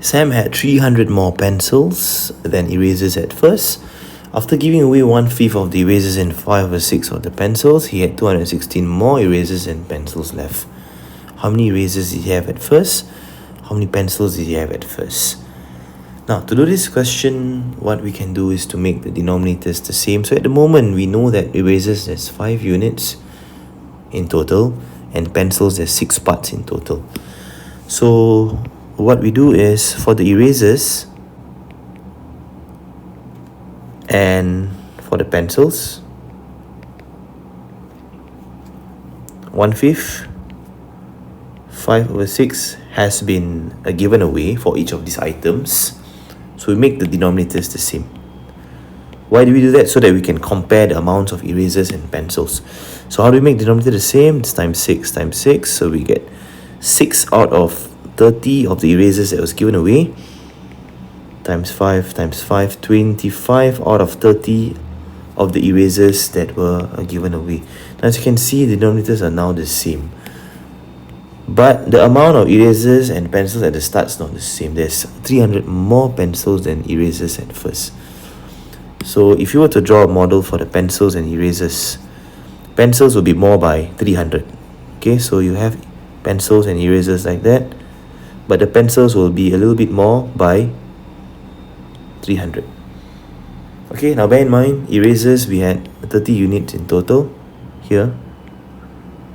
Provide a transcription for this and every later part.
Sam had 300 more pencils than erasers at first. After giving away 1/5 of the erasers and 5/6 of the pencils, he had 216 more erasers and pencils left. How many erasers did he have at first? How many pencils did he have at first? Now, to do this question, what we can do is to make the denominators the same. So at the moment, we know that erasers there's 5 units in total and pencils there's 6 parts in total. So what we do is for the erasers and for the pencils, 1/5, 5/6 has been given away for each of these items. So we make the denominators the same. Why do we do that? So that we can compare the amounts of erasers and pencils. So how do we make the denominator the same? It's times 6 times 6. So we get 6 out of 30 of the erasers that was given away. Times 5 times 5. 25 out of 30 of the erasers that were given away. Now, as you can see, the denominators are now the same. But the amount of erasers and pencils at the start is not the same. There's 300 more pencils than erasers at first. So if you were to draw a model for the pencils and erasers, pencils will be more by 300. Okay, so you have pencils and erasers like that, but the pencils will be a little bit more by 300. Okay, now bear in mind, erasers we had 30 units in total here,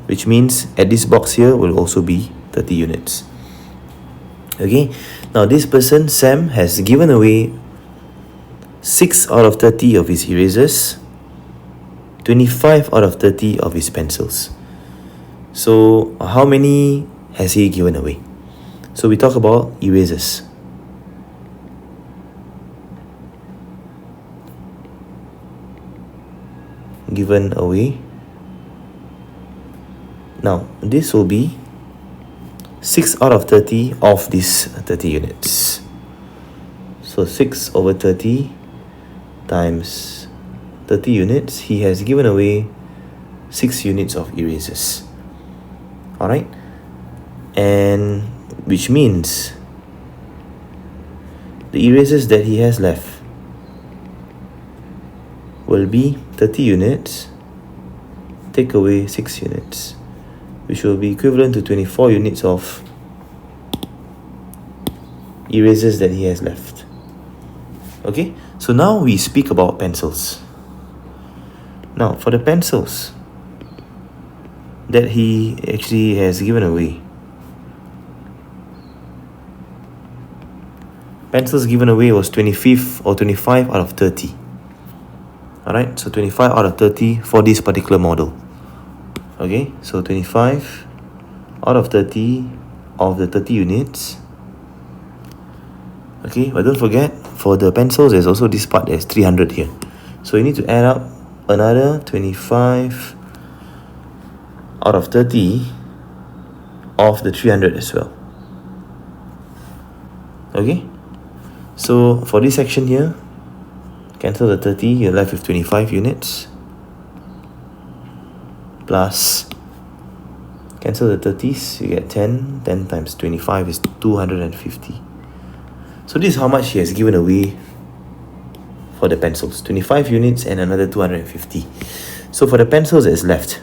which means at this box here will also be 30 units. Okay, now this person, Sam, has given away 6 out of 30 of his erasers, 25 out of 30 of his pencils. So how many has he given away? So we talk about erasers. Given away. Now, this will be 6 out of 30 of these 30 units. So 6 over 30 times 30 units, he has given away 6 units of erasers. Alright? And which means the erasers that he has left will be 30 units, take away 6 units, which will be equivalent to 24 units of erasers that he has left. Okay, so now we speak about pencils. Now, for the pencils that he actually has given away, pencils given away was 25 out of 30. Alright, so 25 out of 30 for this particular model. Okay, so 25 out of 30 of the 30 units. Okay, but don't forget, for the pencils, there's also this part, there's 300 here. So you need to add up another 25 out of 30 of the 300 as well. Okay, so for this section here, cancel the 30, you're left with 25 units. Plus, cancel the 30s, you get 10. 10 times 25 is 250. So this is how much he has given away for the pencils. 25 units and another 250. So for the pencils that is left,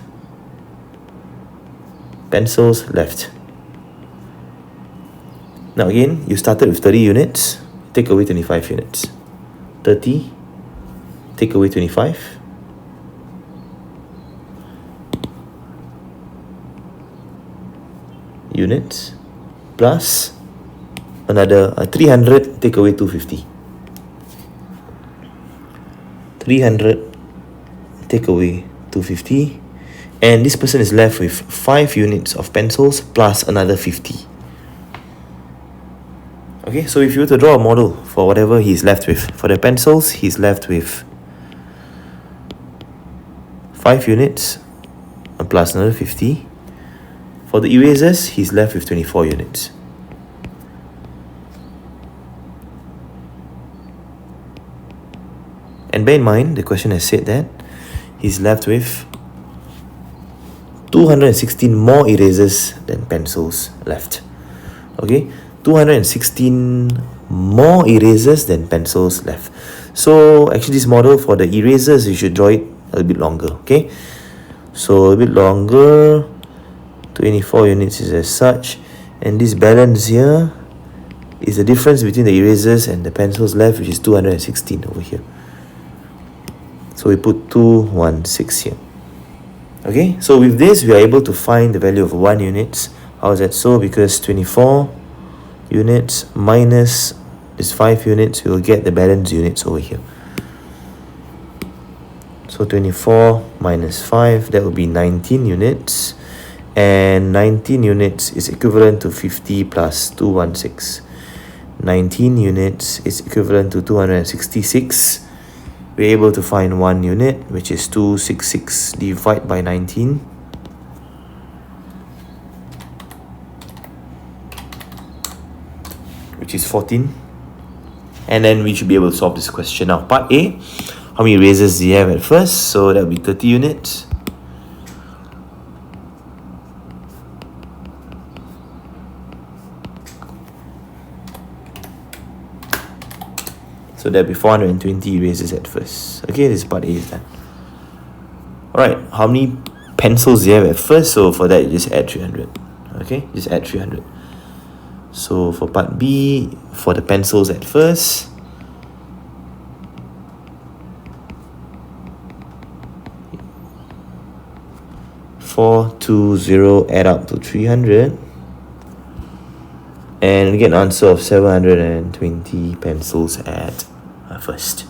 pencils left. Now again, you started with 30 units, take away 25 units. 30, take away 25. Units plus another 300, take away 250. 300, take away 250, and this person is left with 5 units of pencils plus another 50. Okay, so if you were to draw a model for whatever he's left with, for the pencils, he's left with 5 units plus another 50. For the erasers, he's left with 24 units. And bear in mind, the question has said that he's left with 216 more erasers than pencils left. Okay, 216 more erasers than pencils left. So actually this model for the erasers, you should draw it a bit longer, okay? So a bit longer, 24 units is as such, and this balance here is the difference between the erasers and the pencils left, which is 216 over here. So we put 216 here. Okay, so with this we are able to find the value of 1 units. How is that so? Because 24 units minus this 5 units, we will get the balance units over here. So 24 minus 5, that will be 19 units. And 19 units is equivalent to 50 plus 216. 19 units is equivalent to 266. We're able to find 1 unit, which is 266 divided by 19. Which is 14. And then we should be able to solve this question. Now, part A, how many erasers do you have at first? So that will be 30 units. So there'll be 420 erasers at first. Okay, this part A is done. Alright, how many pencils do you have at first? So for that, you just add 300. Okay, just add 300. So for part B, for the pencils at first, four, 2, 0, add up to 300. And we get an answer of 720 pencils at first.